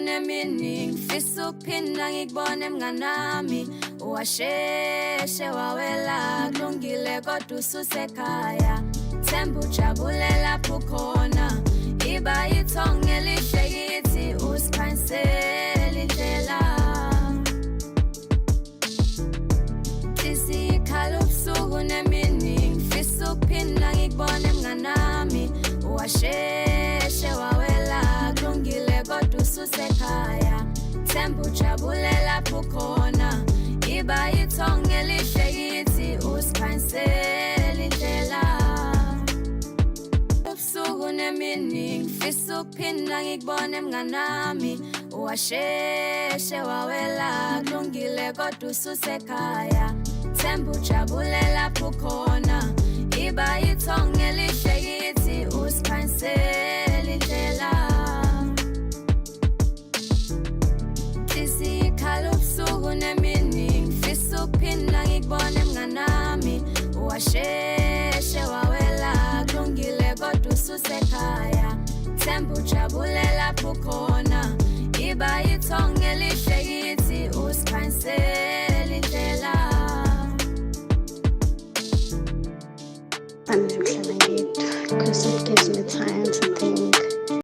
nemini ngifisa ukuphinda ngikubone mnganami uwasheshe wawela kulungile kodwa ususekhaya themba ujabule lapho khona iba ithonga elihle kithi usikhanyisela indlela isikhala ubusuku nemini ngifisa ukuphinda ngikubone mnganami uwasheshe wawela kulungile kodwa ususekhaya themba ujabule lapho khona iba ithonga elihle kithi usikhanyisela indlela ubusuku nemini ngifisa ukuphinda ngikubone mnganami uwasheshe wawela kulungile kodwa ususekhaya themba ujabule lapho khona iba ithonga elihle kithi usikhanyisela indlela isikhala ubusuku nemini ngifisa ukuphinda ngikubone mnganami uwasheshe wawela kulungile kodwa ususekhaya themba ujabule lapho khona iba ithonga elihle kithi usikhanyisela indlela because it gives me time to think.